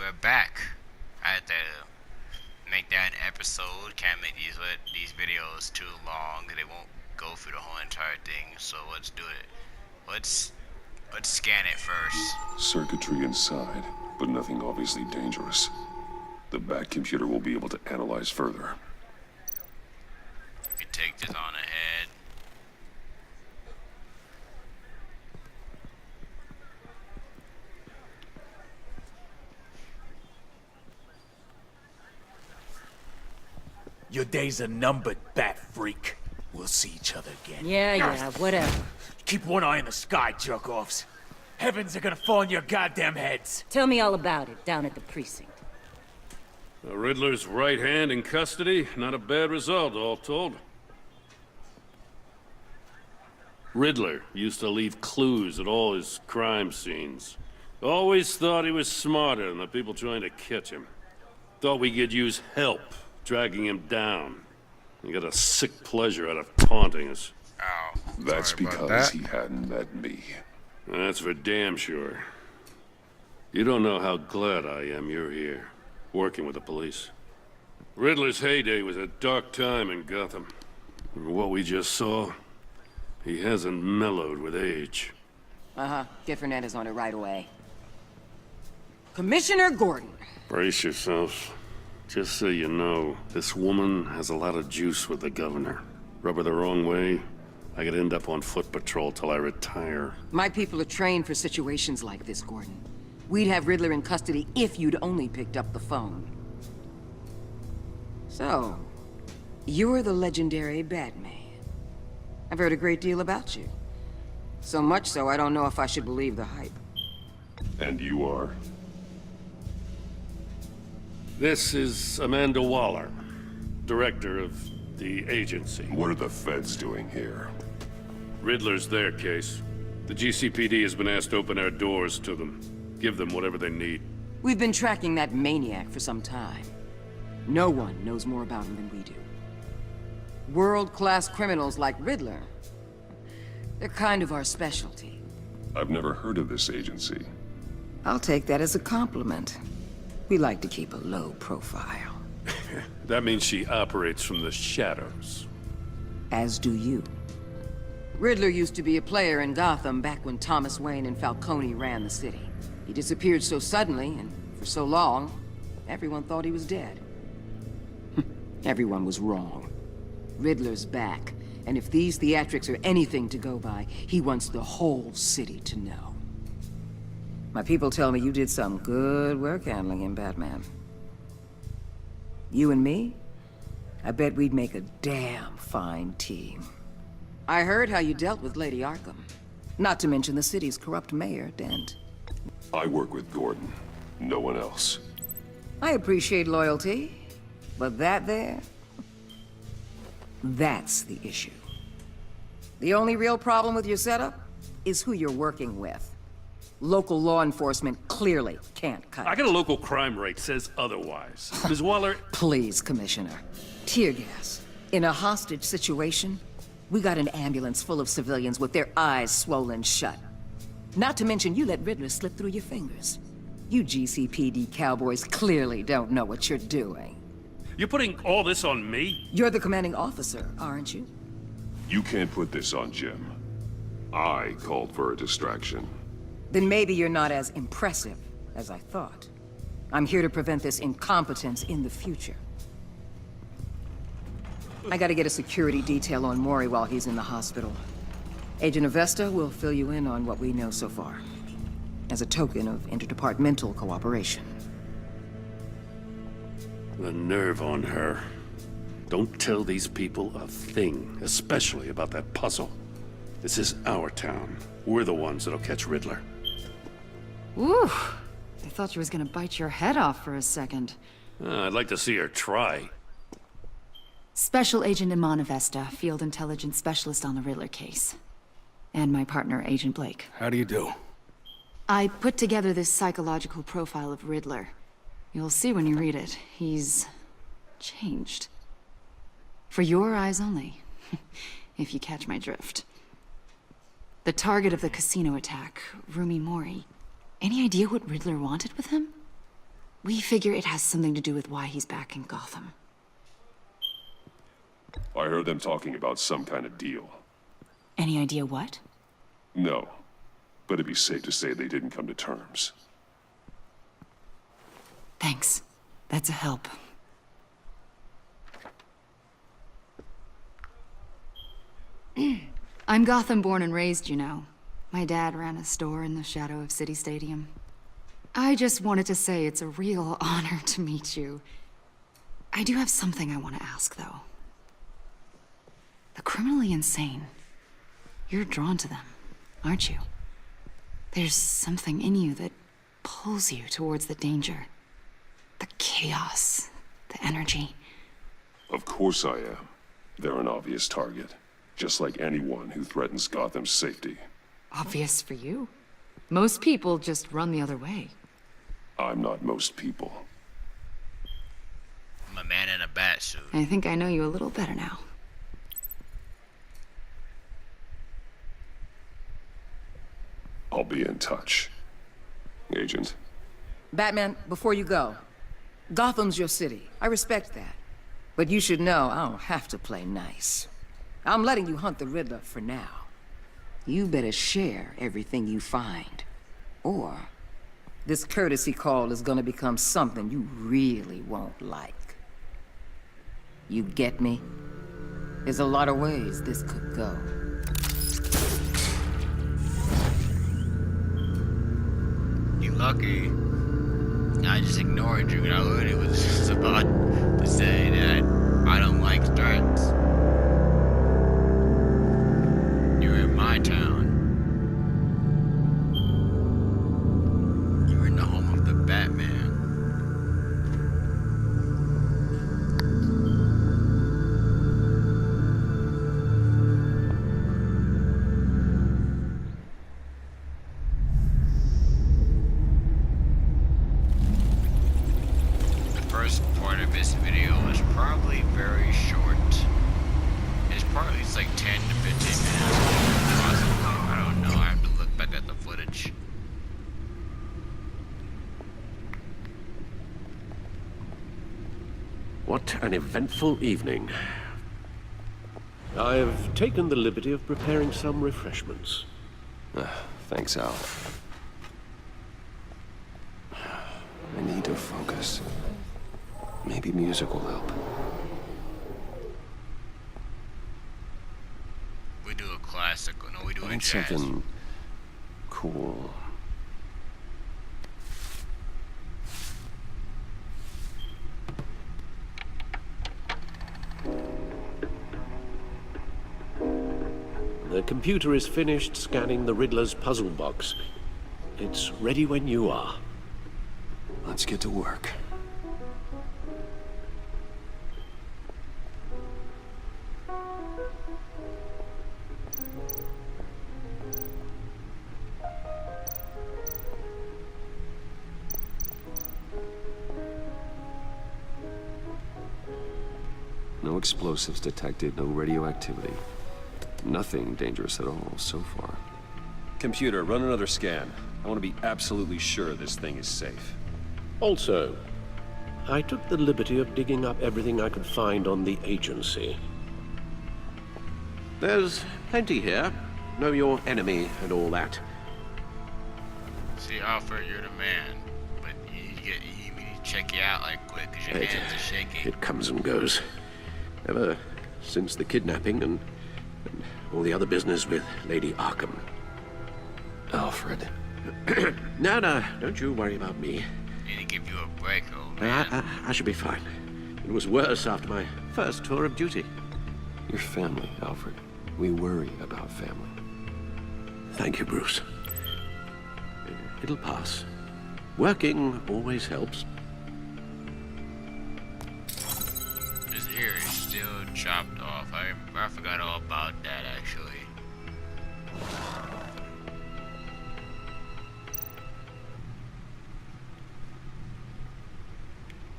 we're back. I had to make that episode. Can't make these videos too long. They won't go through the whole entire thing. So let's do it. Let's scan it first. Circuitry inside, but nothing obviously dangerous. The back computer will be able to analyze further. We can take this on ahead. Your days are numbered, bat freak. We'll see each other again. Yeah, whatever. Keep one eye in the sky, jerk-offs. Heavens are gonna fall on your goddamn heads. Tell me all about it down at the precinct. The Riddler's right hand in custody. Not a bad result, all told. Riddler used to leave clues at all his crime scenes. Always thought he was smarter than the people trying to catch him. Thought we could use help dragging him down. He got a sick pleasure out of taunting us. Oh, That's sorry about because that. he hadn't met me. That's for damn sure. You don't know how glad I am you're here, working with the police. Riddler's heyday was a dark time in Gotham. From what we just saw, he hasn't mellowed with age. Get Fernandez on it right away. Commissioner Gordon. Brace yourselves. Just so you know, this woman has a lot of juice with the governor. Rub her the wrong way, I could end up on foot patrol till I retire. My people are trained for situations like this, Gordon. We'd have Riddler in custody if you'd only picked up the phone. So, you're the legendary Batman. I've heard a great deal about you. So much so, I don't know if I should believe the hype. And you are? This is Amanda Waller, director of the agency. What are the feds doing here? Riddler's their case. The GCPD has been asked to open our doors to them. Give them whatever they need. We've been tracking that maniac for some time. No one knows more about him than we do. World-class criminals like Riddler. They're kind of our specialty. I've never heard of this agency. I'll take that as a compliment. We like to keep a low profile. That means she operates from the shadows. As do you. Riddler used to be a player in Gotham back when Thomas Wayne and Falcone ran the city. He disappeared so suddenly, and for so long, everyone thought he was dead. Everyone was wrong. Riddler's back, and if these theatrics are anything to go by, he wants the whole city to know. My people tell me you did some good work handling him, Batman. You and me? I bet we'd make a damn fine team. I heard how you dealt with Lady Arkham. Not to mention the city's corrupt mayor, Dent. I work with Gordon. No one else. I appreciate loyalty, but that there... that's the issue. The only real problem with your setup is who you're working with. Local law enforcement clearly can't cut I it. got a local crime rate says otherwise. Ms. Waller, Please, Commissioner. Tear gas. In a hostage situation, we got an ambulance full of civilians with their eyes swollen shut. Not to mention you let Riddler slip through your fingers. You GCPD cowboys clearly don't know what you're doing. you're putting all this on me? You're the commanding officer, aren't you? You can't put this on Jim. I called for a distraction. Then maybe you're not as impressive as I thought. I'm here to prevent this incompetence in the future. I gotta get a security detail on Mori while he's in the hospital. Agent Avesta will fill you in on what we know so far, as a token of interdepartmental cooperation. The nerve on her. Don't tell these people a thing, especially about that puzzle. This is our town. We're the ones that'll catch Riddler. Ooh, I thought you was gonna bite your head off for a second. I'd like to see her try. Special Agent Iman Avesta, Field Intelligence Specialist on the Riddler case. And my partner, Agent Blake. How do you do? I put together this psychological profile of Riddler. You'll see when you read it. He's... changed. For your eyes only, if you catch my drift. The target of the casino attack, Rumi Mori. Any idea what Riddler wanted with him? We figure it has something to do with why he's back in Gotham. I heard them talking about some kind of deal. Any idea what? No, but it'd be safe to say they didn't come to terms. Thanks. That's a help. I'm Gotham born and raised, you know. My dad ran a store in the shadow of City Stadium. I just wanted to say it's a real honor to meet you. I do have something I want to ask, though. The criminally insane. You're drawn to them, aren't you? There's something in you that pulls you towards the danger. The chaos, the energy. Of course I am. They're an obvious target, just like anyone who threatens Gotham's safety. Obvious for you. Most people just run the other way. I'm not most people. I'm a man in a bat suit. I think I know you a little better now. I'll be in touch. Agent. Batman, before you go, Gotham's your city. I respect that. But you should know I don't have to play nice. I'm letting you hunt the Riddler for now. You better share everything you find. Or this courtesy call is gonna become something you really won't like. You get me? There's a lot of ways this could go. You lucky. I just ignored you, and I literally was just about to say that I don't like threats. You're in my town. You're in the home of the Batman. First part of this video is probably very short. It's probably like 10 to 15 minutes. Possibly. I don't know. I have to look back at the footage. What an eventful evening. I've taken the liberty of preparing some refreshments. Thanks, Al. I need to focus. Maybe music will help. We do a classic. No, we do I a need jazz. something cool. The computer is finished scanning the Riddler's puzzle box. It's ready when you are. Let's get to work. No explosives detected, no radioactivity. Nothing dangerous at all so far. Computer, run another scan. I want to be absolutely sure this thing is safe. Also, I took the liberty of digging up everything I could find on the agency. There's plenty here. Know your enemy and all that. See, Alfred, you're the man. But you need me to check you out like quick because your hands are shaking. It comes and goes. Ever since the kidnapping and all the other business with Lady Arkham. Alfred. No, don't you worry about me. Need to give you a break, old man. I should be fine. It was worse after my first tour of duty. Your family, Alfred. We worry about family. Thank you, Bruce. It'll pass. Working always helps. His ear is still chopped off. I forgot all about that, actually.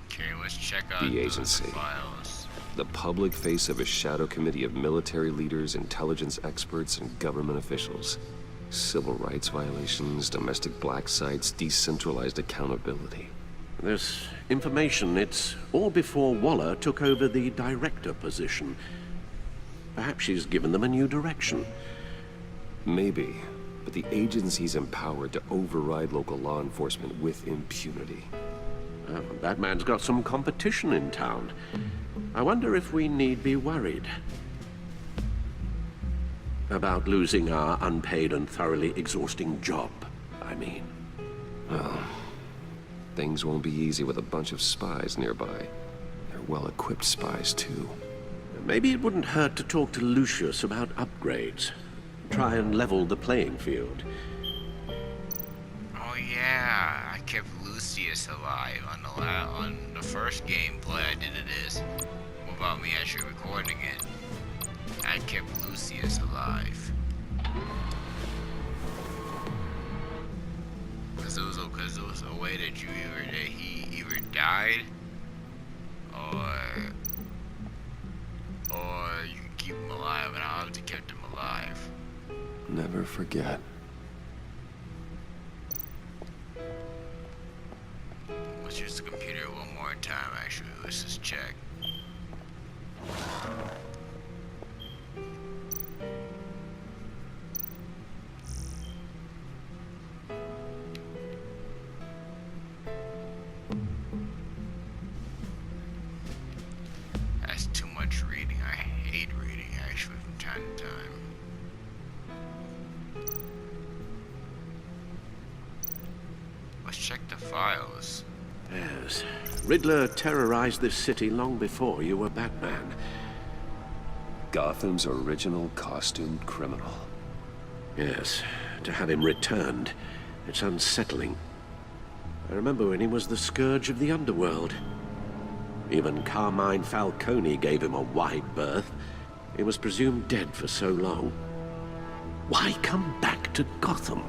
Okay, let's check out The agency. files. The public face of a shadow committee of military leaders, intelligence experts, and government officials. Civil rights violations, domestic black sites, decentralized accountability. This information, it's all before Waller took over the director position. Perhaps she's given them a new direction. Maybe, but the agency's empowered to override local law enforcement with impunity. Oh, that man's got some competition in town. I wonder if we need be worried about losing our unpaid and thoroughly exhausting job, I mean. Well, things won't be easy with a bunch of spies nearby. They're well-equipped spies, too. Maybe it wouldn't hurt to talk to Lucius about upgrades. Try and level the playing field. Oh yeah, I kept Lucius alive on the first gameplay I did of this. Without me actually recording it. I kept Lucius alive. Cause it was a way that he either died or you can keep him alive, and I obviously kept him alive. Never forget. Let's use the computer one more time, actually. Let's just check. That's too much reading. I hate reading, actually, from time to time. Let's check the files. Yes. Riddler terrorized this city long before you were Batman. Gotham's original costumed criminal. Yes. To have him returned, it's unsettling. I remember when he was the scourge of the underworld. Even Carmine Falcone gave him a wide berth. He was presumed dead for so long. Why come back to Gotham?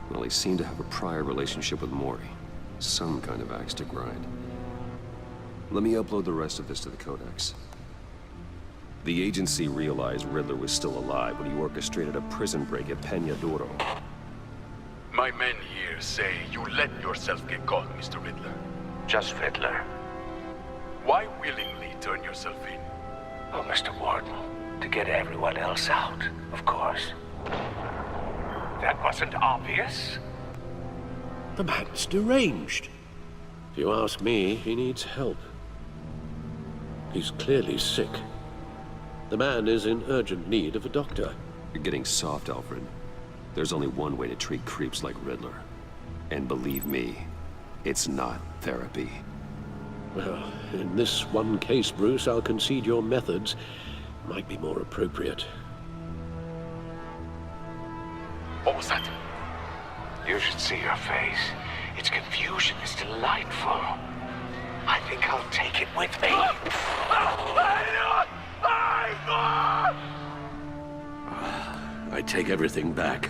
Well, he seemed to have a prior relationship with Mori. Some kind of axe to grind. Let me upload the rest of this to the Codex. The agency realized Riddler was still alive when he orchestrated a prison break at Peña Duro. My men here say you let yourself get caught, Mr. Riddler. Just Riddler. Why willingly turn yourself in? Oh, Mr. Warden, to get everyone else out, of course. That wasn't obvious. The man's deranged. If you ask me, he needs help. He's clearly sick. The man is in urgent need of a doctor. You're getting soft, Alfred. There's only one way to treat creeps like Riddler. And believe me, it's not therapy. Well, in this one case, Bruce, I'll concede your methods might be more appropriate. What was that? You should see your face. Its confusion is delightful. I think I'll take it with me. I take everything back.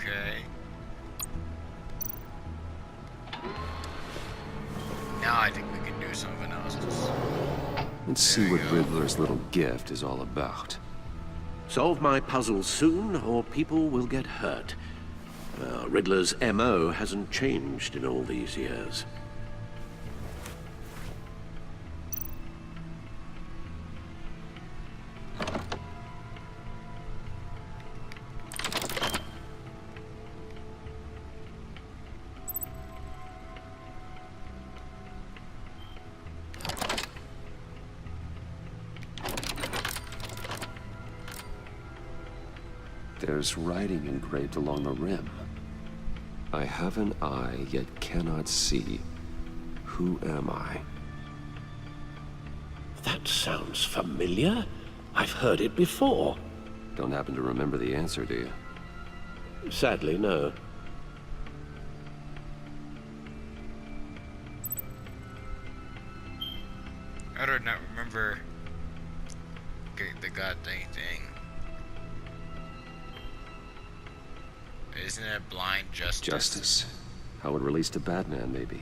Okay. Now I think we can do something else. Let's see what Riddler's little gift is all about. Solve my puzzle soon, or people will get hurt. Riddler's MO hasn't changed in all these years. There's writing engraved along the rim. I have an eye, yet cannot see. Who am I? That sounds familiar. I've heard it before. Don't happen to remember the answer, do you? Sadly, no. whatever the god thing. Isn't it blind justice? Justice. How it relates to Batman, maybe.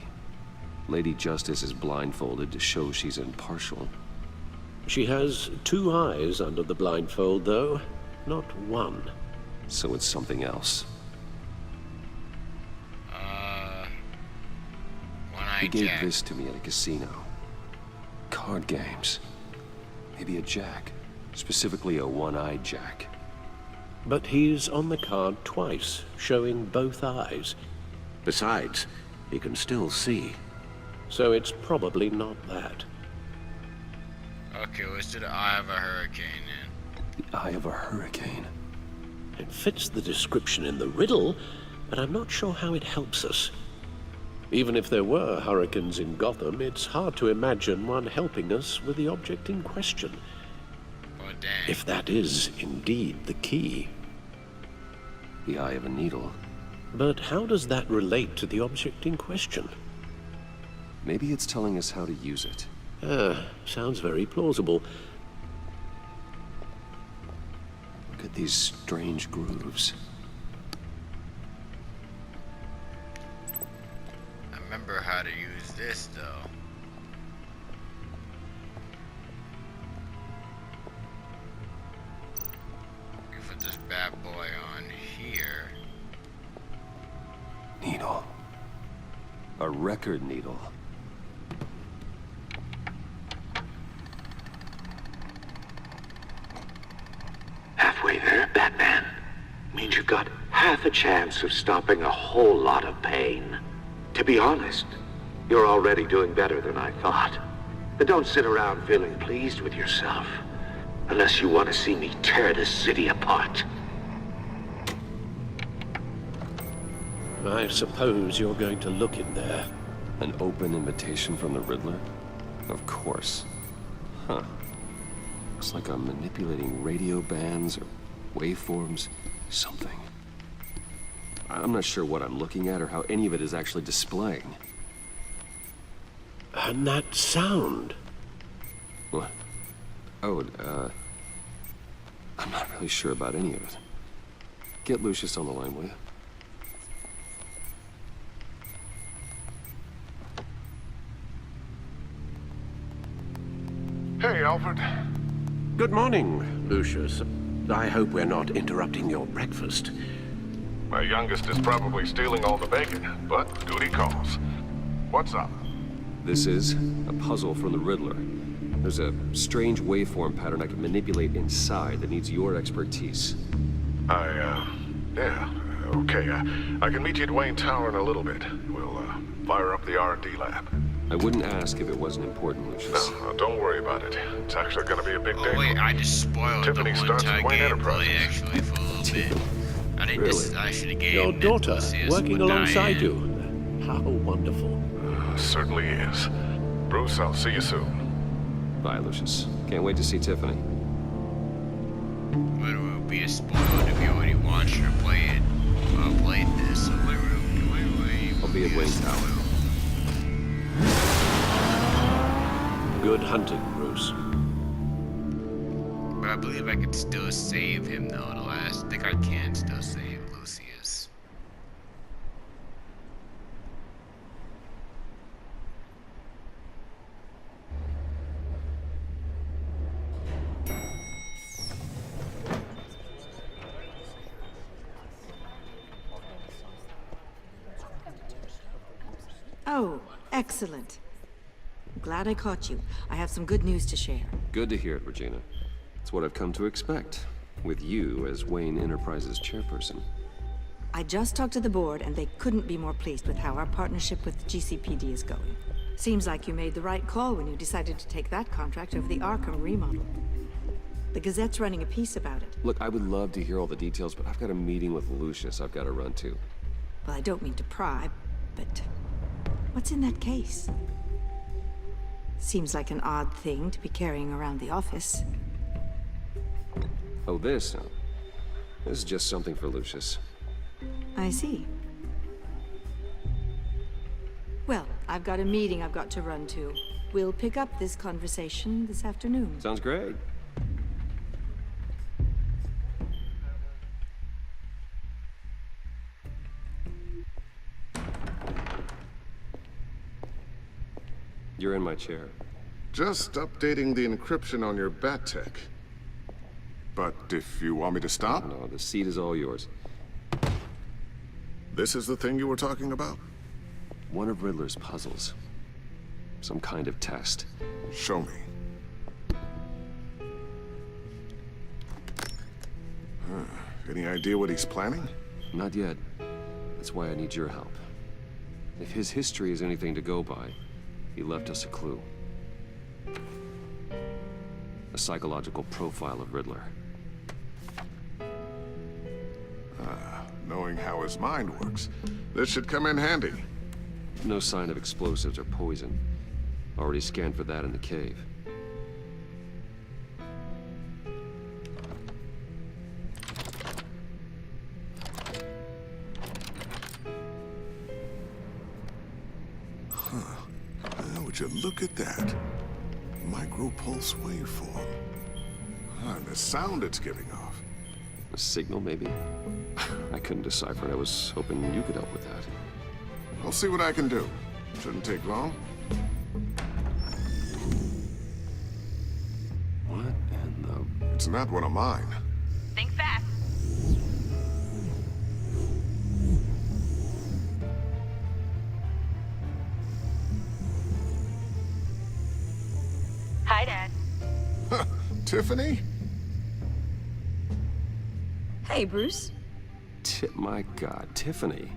Lady Justice is blindfolded to show she's impartial. She has 2 eyes under the blindfold, though, not 1. So it's something else. One-eyed He gave Jack. this to me at a casino. Card games. Maybe a jack. Specifically a one-eyed jack. But he's on the card twice, showing both eyes. Besides, he can still see. So it's probably not that. Okay, let's do the eye of a hurricane then. The eye of a hurricane. It fits the description in the riddle, but I'm not sure how it helps us. Even if there were hurricanes in Gotham, it's hard to imagine one helping us with the object in question. Oh, dang. If that is indeed the key. The eye of a needle. But how does that relate to the object in question? Maybe it's telling us how to use it. Sounds very plausible. Look at these strange grooves. I remember how to use this though. We put this bad boy on here. Needle. A record needle. Halfway there, Batman. Means you've got half a chance of stopping a whole lot of pain. To be honest, you're already doing better than I thought. But don't sit around feeling pleased with yourself. Unless you want to see me tear this city apart. I suppose you're going to look in there. An open invitation from the Riddler? Of course. Huh. Looks like I'm manipulating radio bands or waveforms. Something. I'm not sure what I'm looking at or how any of it is actually displaying. And that sound. What? Oh, I'm not really sure about any of it. Get Lucius on the line, will you? Hey, Alfred. Good morning, Lucius. I hope we're not interrupting your breakfast. My youngest is probably stealing all the bacon, but duty calls. What's up? This is a puzzle from the Riddler. There's a strange waveform pattern I can manipulate inside that needs your expertise. Yeah, okay. I can meet you at Wayne Tower in a little bit. We'll, fire up the R&D lab. I wouldn't ask if it wasn't important, Lucius. No, don't worry about it. It's actually gonna be a big day. Oh wait, I just spoiled Tiffany the starts one-time at Wayne gameplay Enterprises. actually for a little bit. I think Really? I should have gave Your daughter Lucius working with alongside Diane. you. How wonderful. Certainly is. Bruce, I'll see you soon. Bye, Lucius. Can't wait to see Tiffany. But it would be a spoiled if you already watched or played this. So I'll be at Wayne Tower. Good hunting, Bruce. But I believe I could still save him though. I think I can still save Lucius. Oh, excellent. Glad I caught you. I have some good news to share. Good to hear it, Regina. It's what I've come to expect, with you as Wayne Enterprises chairperson. I just talked to the board, and they couldn't be more pleased with how our partnership with GCPD is going. Seems like you made the right call when you decided to take that contract over the Arkham remodel. The Gazette's running a piece about it. Look, I would love to hear all the details, but I've got a meeting with Lucius I've got to run to. Well, I don't mean to pry, but what's in that case? Seems like an odd thing to be carrying around the office. Oh, this? This is just something for Lucius. I see. Well, I've got a meeting I've got to run to. We'll pick up this conversation this afternoon. Sounds great. You're in my chair. Just updating the encryption on your bat tech. But if you want me to stop, No, the seat is all yours. this is the thing you were talking about? One of Riddler's puzzles. Some kind of test. Show me. Any idea what he's planning? Not yet. That's why I need your help. If his history is anything to go by, he left us a clue. A psychological profile of Riddler. Knowing how his mind works, this should come in handy. No sign of explosives or poison. Already scanned for that in the cave. Would you look at that? Micro-pulse waveform. And the sound it's giving off. A signal, maybe? I couldn't decipher it. I was hoping you could help with that. I'll see what I can do. Shouldn't take long. What in the... It's not one of mine. Think fast. Hi, Dad. Tiffany? Hey, Bruce. My God, Tiffany.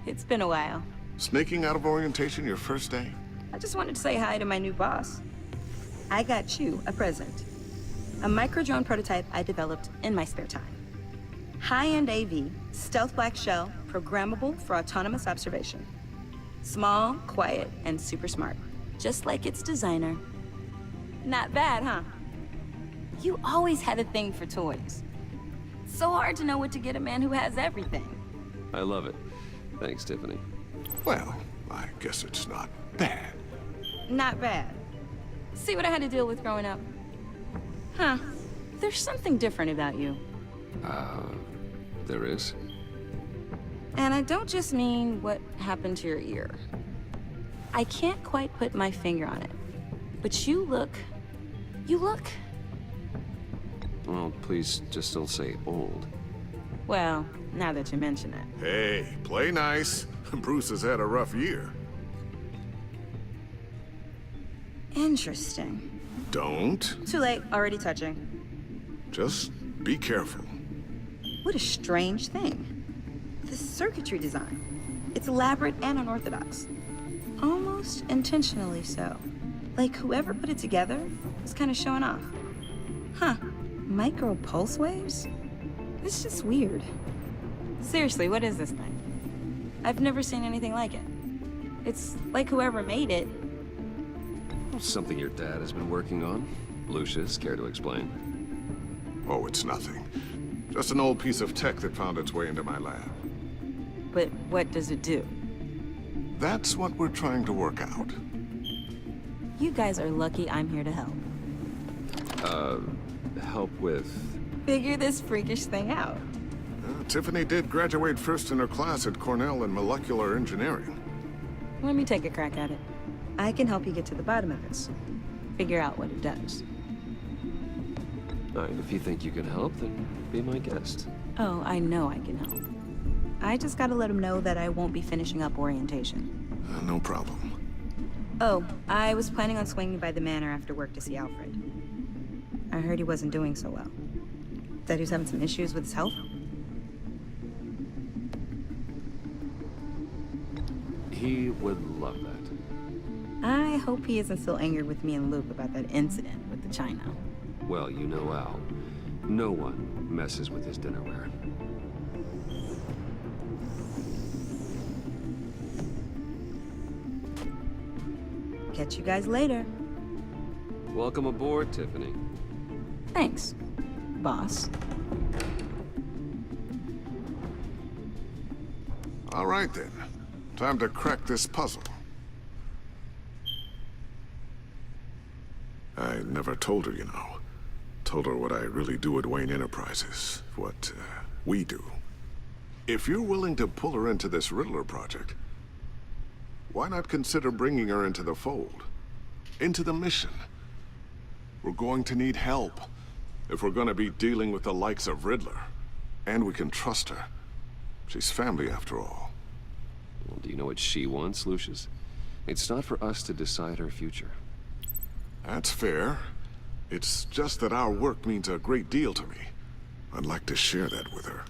It's been a while. Sneaking out of orientation your first day? I just wanted to say hi to my new boss. I got you a present. A micro-drone prototype I developed in my spare time. High-end AV, stealth black shell, programmable for autonomous observation. Small, quiet, and super smart. Just like its designer. Not bad, huh? You always had a thing for toys. So hard to know what to get a man who has everything. I love it. Thanks, Tiffany. Well, I guess it's not bad. Not bad. See what I had to deal with growing up? Huh. There's something different about you. There is? And I don't just mean what happened to your ear. I can't quite put my finger on it. But you look... Well, please just don't say old. Well, now that you mention it. Hey, play nice. Bruce has had a rough year. Interesting. Don't. Too late, already touching. Just be careful. What a strange thing. The circuitry design. It's elaborate and unorthodox. Almost intentionally so. Like whoever put it together was kind of showing off. Huh. Micro pulse waves? It's just weird. Seriously, what is this thing? I've never seen anything like it. It's like whoever made it. Something your dad has been working on. Lucius, care to explain? Oh, it's nothing. Just an old piece of tech that found its way into my lab. But what does it do? That's what we're trying to work out. You guys are lucky I'm here to help. Help with... Figure this freakish thing out. Tiffany did graduate first in her class at Cornell in molecular engineering. Let me take a crack at it. I can help you get to the bottom of this. Figure out what it does. All right, if you think you can help, then be my guest. Oh, I know I can help. I just gotta let him know that I won't be finishing up orientation. No problem. Oh, I was planning on swinging by the manor after work to see Alfred. I heard he wasn't doing so well. That he was having some issues with his health. He would love that. I hope he isn't still angered with me and Luke about that incident with the china. Well, you know Al. No one messes with his dinnerware. Catch you guys later. Welcome aboard, Tiffany. Thanks, boss. All right then. Time to crack this puzzle. never told her, you know. Told her what I really do at Wayne Enterprises. What, we do. If you're willing to pull her into this Riddler project, why not consider bringing her into the fold? Into the mission? We're going to need help if we're going to be dealing with the likes of Riddler. And we can trust her. She's family after all. Well, do you know what she wants, Lucius? It's not for us to decide her future. That's fair. It's just that our work means a great deal to me. I'd like to share that with her.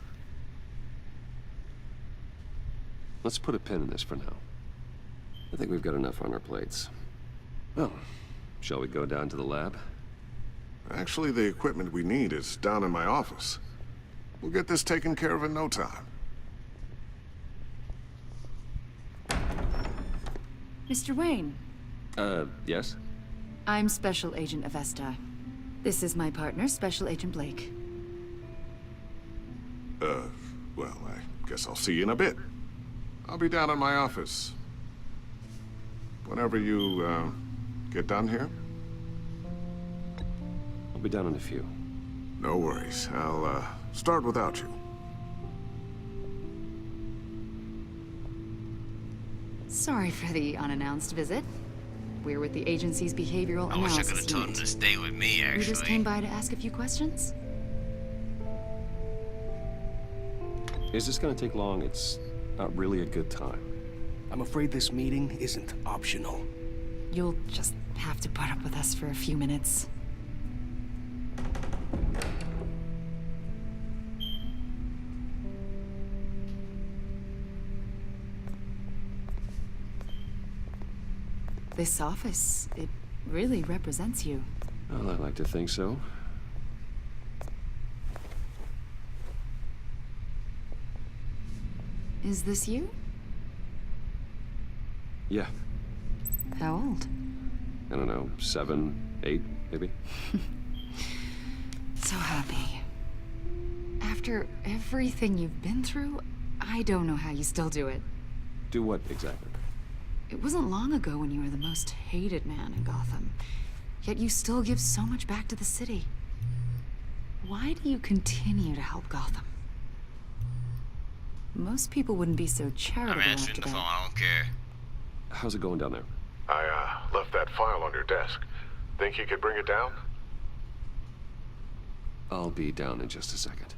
Let's put a pin in this for now. I think we've got enough on our plates. Well, shall we go down to the lab? Actually, the equipment we need is down in my office. We'll get this taken care of in no time. Mr. Wayne. Yes? I'm Special Agent Avesta. This is my partner, Special Agent Blake. Well, I guess I'll see you in a bit. I'll be down in my office. Whenever you, get done here? I'll be down in a few. No worries. I'll, start without you. Sorry for the unannounced visit. We're with the agency's behavioral I wish I analysis could have told him unit. to stay with me, actually. You just came by to ask a few questions? Is this gonna take long? It's not really a good time. I'm afraid this meeting isn't optional. You'll just have to put up with us for a few minutes. This office, it really represents you. Well, I like to think so. Is this you? Yeah. How old? I don't know, 7, 8, maybe? So happy. After everything you've been through, I don't know how you still do it. Do what exactly? It wasn't long ago when you were the most hated man in Gotham. Yet you still give so much back to the city. Why do you continue to help Gotham? Most people wouldn't be so charitable I'm answering after the phone, that. I don't care. How's it going down there? I, left that file on your desk. Think you could bring it down? I'll be down in just a second.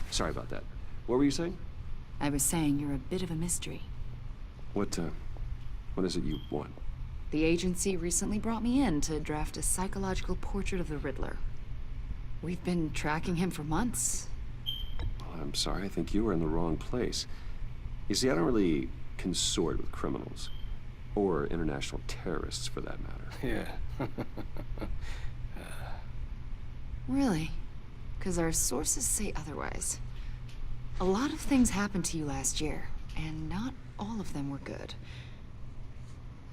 Sorry about that. What were you saying? I was saying you're a bit of a mystery. What is it you want? The agency recently brought me in to draft a psychological portrait of the Riddler. We've been tracking him for months. Well, I'm sorry, I think you were in the wrong place. You see, I don't really consort with criminals. Or international terrorists, for that matter. Yeah. Really? Because our sources say otherwise. A lot of things happened to you last year, and not all of them were good.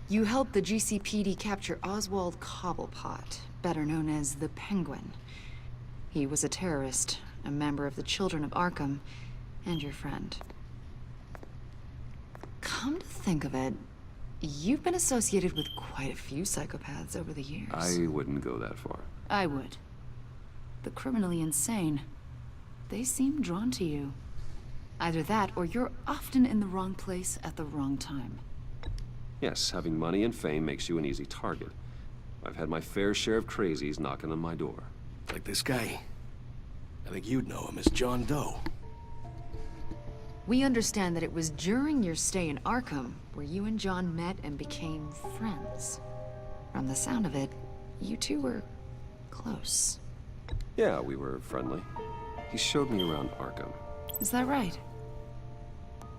You helped the GCPD capture Oswald Cobblepot, better known as the Penguin. He was a terrorist, a member of the Children of Arkham, and your friend. Come to think of it, you've been associated with quite a few psychopaths over the years. I wouldn't go that far. I would. The criminally insane. They seem drawn to you. Either that, or you're often in the wrong place at the wrong time. Yes, having money and fame makes you an easy target. I've had my fair share of crazies knocking on my door. Like this guy. I think you'd know him as John Doe. We understand that it was during your stay in Arkham where you and John met and became friends. From the sound of it, you two were close. Yeah, we were friendly. He showed me around Arkham. Is that right?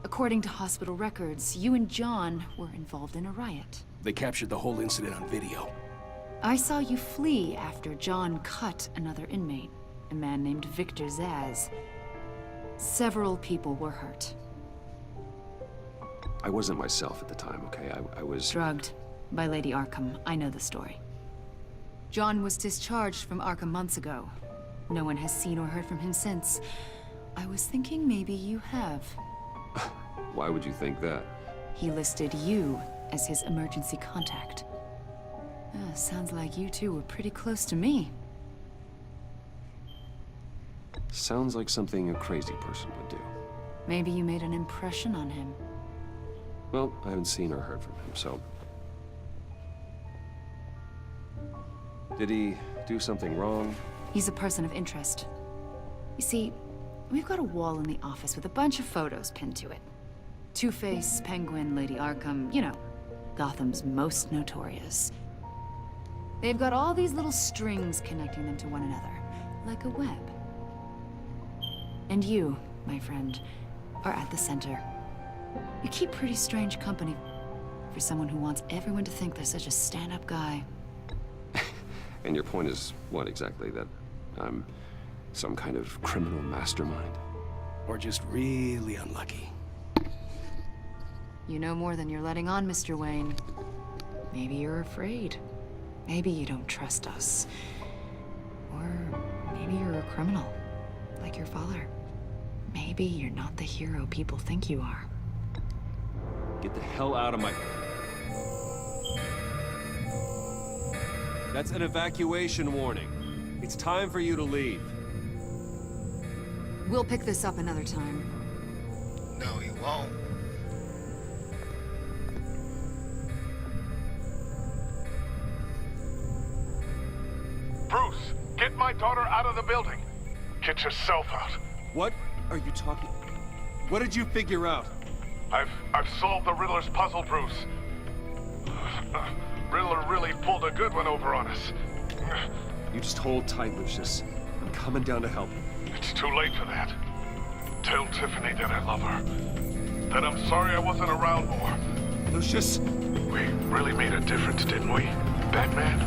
According to hospital records, you and John were involved in a riot. They captured the whole incident on video. I saw you flee after John cut another inmate, a man named Victor Zsasz. Several people were hurt. I wasn't myself at the time, okay? I was... Drugged by Lady Arkham. I know the story. John was discharged from Arkham months ago. No one has seen or heard from him since. I was thinking maybe you have. Why would you think that? He listed you as his emergency contact. Sounds like you two were pretty close to me. Sounds like something a crazy person would do. Maybe you made an impression on him. Well, I haven't seen or heard from him, so... Did he do something wrong? He's a person of interest. You see, we've got a wall in the office with a bunch of photos pinned to it. Two-Face, Penguin, Lady Arkham, you know, Gotham's most notorious. They've got all these little strings connecting them to one another, like a web. And you, my friend, are at the center. You keep pretty strange company for someone who wants everyone to think they're such a stand-up guy. And your point is what exactly? That I'm some kind of criminal mastermind? Or just really unlucky. You know more than you're letting on, Mr. Wayne. Maybe you're afraid. Maybe you don't trust us. Or maybe you're a criminal, like your father. Maybe you're not the hero people think you are. Get the hell out of my... That's an evacuation warning. It's time for you to leave. We'll pick this up another time. No, you won't. Bruce, get my daughter out of the building. Get yourself out. What are you talking... What did you figure out? I've solved the Riddler's puzzle, Bruce. Riddler really pulled a good one over on us. You just hold tight, Lucius. I'm coming down to help. It's too late for that. Tell Tiffany that I love her. That I'm sorry I wasn't around more. Lucius! We really made a difference, didn't we, Batman?